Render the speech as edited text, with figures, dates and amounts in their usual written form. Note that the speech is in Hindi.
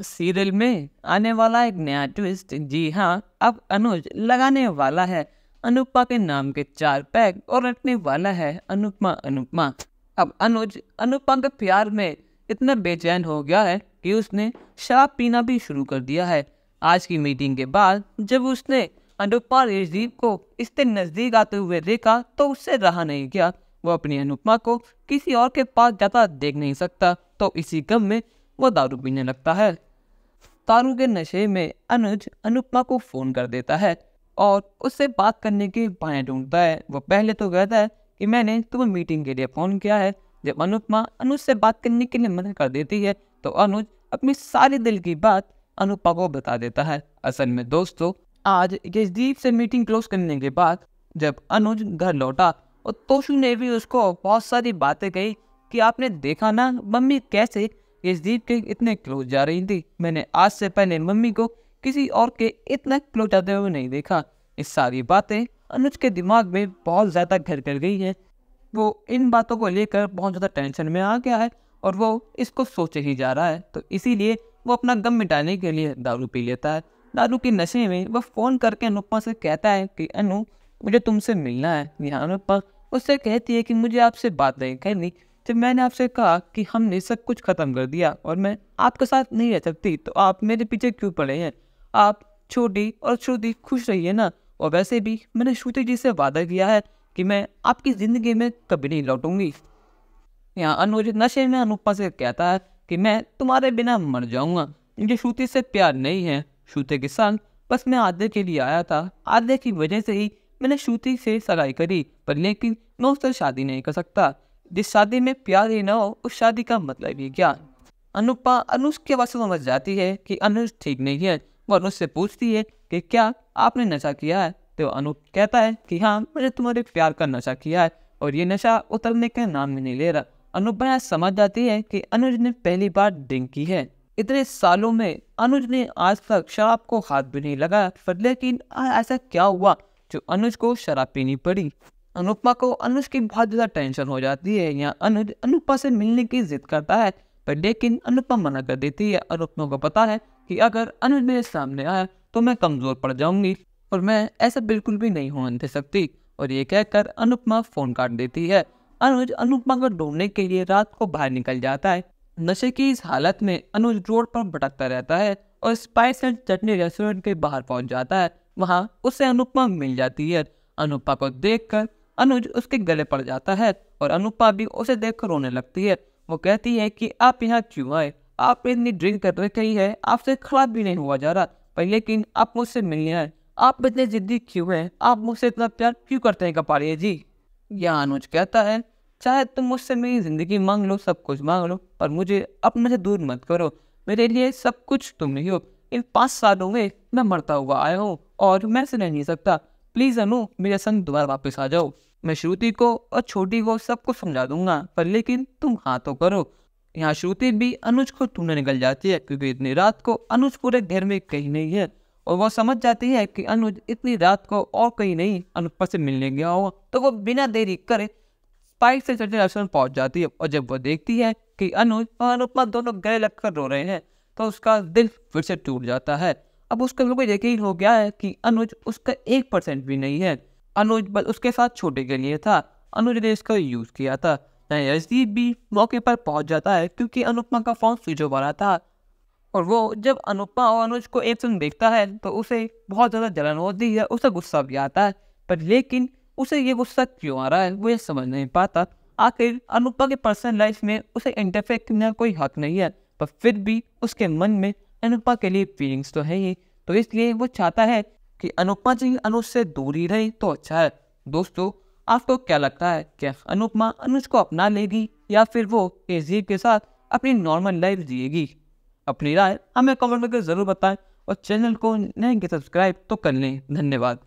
सीरियल में आने वाला एक नया ट्विस्ट। जी हाँ, अब अनुज लगाने वाला है अनुपमा के नाम के 4 पैक और रखने वाला है अनुपमा अनुपमा। अब अनुज अनुपमा के प्यार में इतना बेचैन हो गया है कि उसने शराब पीना भी शुरू कर दिया है। आज की मीटिंग के बाद जब उसने अनुपमा राजदीप को इतने नजदीक आते हुए देखा तो उससे रहा नहीं गया। वो अपनी अनुपमा को किसी और के पास जाता देख नहीं सकता, तो इसी गम में वो दारू पीने लगता है। दारू के नशे में अनुज अनुपमा को फोन कर देता है और उससे बात करने के बहाने ढूंढता है। वो पहले तो कहता है कि मैंने तुम्हें मीटिंग के लिए फोन किया है। जब अनुपमा अनुज से बात करने के लिए मना कर देती है तो अनुज अपनी सारी दिल की बात अनुपमा को बता देता है। असल में दोस्तों, आज यशदीप से मीटिंग क्लोज करने के बाद जब अनुज घर लौटा और तोशु ने भी उसको बहुत सारी बातें कही कि आपने देखा ना मम्मी कैसे यशदीप के इतने क्लोज जा रही थी। मैंने आज से पहले मम्मी को किसी और के इतना क्लोज जाते हुए नहीं देखा। इस सारी बातें अनुज के दिमाग में बहुत ज़्यादा घर कर गई है। वो इन बातों को लेकर बहुत ज़्यादा टेंशन में आ गया है और वो इसको सोचे ही जा रहा है। तो इसीलिए वो अपना गम मिटाने के लिए दारू पी लेता है। दारू के नशे में वह फ़ोन करके अनुपमा से कहता है कि अनु, मुझे तुमसे मिलना है। यहाँ अनुपमा उससे कहती है कि मुझे आपसे बात नहीं करनी। जब मैंने आपसे कहा कि हमने सब कुछ ख़त्म कर दिया और मैं आपके साथ नहीं रह सकती तो आप मेरे पीछे क्यों पड़े हैं? आप छोटी और श्रुति खुश रहिए ना। और वैसे भी मैंने श्रुति जी से वादा किया है कि मैं आपकी ज़िंदगी में कभी नहीं लौटूंगी। यहाँ अनुज नशे में अनुपमा से कहता है कि मैं तुम्हारे बिना मर जाऊंगा। मुझे श्रुति से प्यार नहीं है। श्रुति के संग बस मैं आधे के लिए आया था। आधे की वजह से ही मैंने श्रुति से सगाई करी, पर लेकिन मैं उससे शादी नहीं कर सकता। जिस शादी में प्यार ही ना हो उस शादी का मतलब ही क्या? अनुपमा अनुज के बात से समझ जाती है कि अनुज ठीक नहीं है। वो अनुज से पूछती है कि क्या आपने नशा किया है? तो अनुज कहता है कि हाँ, मैंने तुम्हारे प्यार का नशा किया है और ये नशा उतरने का नाम ही नहीं ले रहा। अनुपमा समझ जाती है कि अनुज ने पहली बार ड्रिंक की है। इतने सालों में अनुज ने आज तक शराब को हाथ भी नहीं लगाया, पर लेकिन ऐसा क्या हुआ जो अनुज को शराब पीनी पड़ी? अनुपमा को अनुज की बहुत ज़्यादा टेंशन हो जाती है। यहाँ अनुज अनुपमा से मिलने की जिद करता है, पर लेकिन अनुपमा मना कर देती है। अनुपमा को पता है कि अगर अनुज मेरे सामने आया तो मैं कमज़ोर पड़ जाऊंगी और मैं ऐसा बिल्कुल भी नहीं होने दे सकती। और ये कहकर अनुपमा फ़ोन काट देती है। अनुज अनुपमा को ढूंढने के लिए रात को बाहर निकल जाता है। नशे की इस हालत में अनुज रोड पर भटकता रहता है और स्पाइस एंड चटनी रेस्टोरेंट के बाहर पहुंच जाता है। वहां उसे अनुपमा मिल जाती है। अनुपमा को देखकर अनुज उसके गले पड़ जाता है और अनुपमा भी उसे देखकर रोने लगती है। वो कहती है कि आप यहाँ क्यों आए? आप इतनी ड्रिंक कर रखी है, आपसे खराब भी नहीं हुआ जा रहा, पर लेकिन आप मुझसे मिलने आए। आप इतने जिद्दी क्यों हैं? आप मुझसे इतना प्यार क्यों करते हैं कपाड़िया जी? यहाँ अनुज कहता है, चाहे तुम मुझसे मेरी ज़िंदगी मांग लो, सब कुछ मांग लो, पर मुझे अपने से दूर मत करो। मेरे लिए सब कुछ तुम नहीं हो। इन 5 सालों में मैं मरता हुआ आया हूँ और मैं से रह नहीं सकता। प्लीज़ अनु, मेरे संग दोबारा वापस आ जाओ। मैं श्रुति को और छोटी को सब कुछ समझा दूंगा, पर लेकिन तुम हाँ तो करो। यहाँ श्रुति भी अनुज को ढूंढने निकल जाती है क्योंकि इतनी रात को अनुज पूरे घर में कहीं नहीं है और वो समझ जाती है कि अनुज इतनी रात को और कहीं नहीं अनुपमा से मिलने गया हो। तो वो बिना देरी करे स्पाइस से चटनी रेस्टोरेंट पहुंच जाती है और जब वो देखती है कि अनुज और अनुपमा दोनों गले लगकर रो रहे हैं तो उसका दिल फिर से टूट जाता है। अब उसका बिल्कुल यकीन हो गया है कि अनुज उसका 1% भी नहीं है। अनुज बस उसके साथ छोटे के लिए था। अनुज ने इसका यूज़ किया था। यशदीप भी मौके पर पहुंच जाता है क्योंकि अनुपमा का फ़ोन स्विच ऑफ आ रहा था और वो जब अनुपमा और अनुज को एक संग देखता है तो उसे बहुत ज़्यादा जलन होती है, उसे गुस्सा भी आता है, पर लेकिन उसे ये गुस्सा क्यों आ रहा है वो ये समझ नहीं पाता। आखिर अनुपमा के पर्सनल लाइफ में उसे इंटरफेयर करने का कोई हक नहीं है, पर फिर भी उसके मन में अनुपमा के लिए फीलिंग्स तो है ही, तो इसलिए वो चाहता है कि अनुपमा जी अनुज से दूर ही रहे तो अच्छा है। दोस्तों, आपको क्या लगता है, क्या अनुपमा अनुज को अपना लेगी या फिर वो यशदीप के साथ अपनी नॉर्मल लाइफ जिएगी? अपनी राय हमें कमेंट करके ज़रूर बताएं और चैनल को नहीं सब्सक्राइब तो कर लें। धन्यवाद।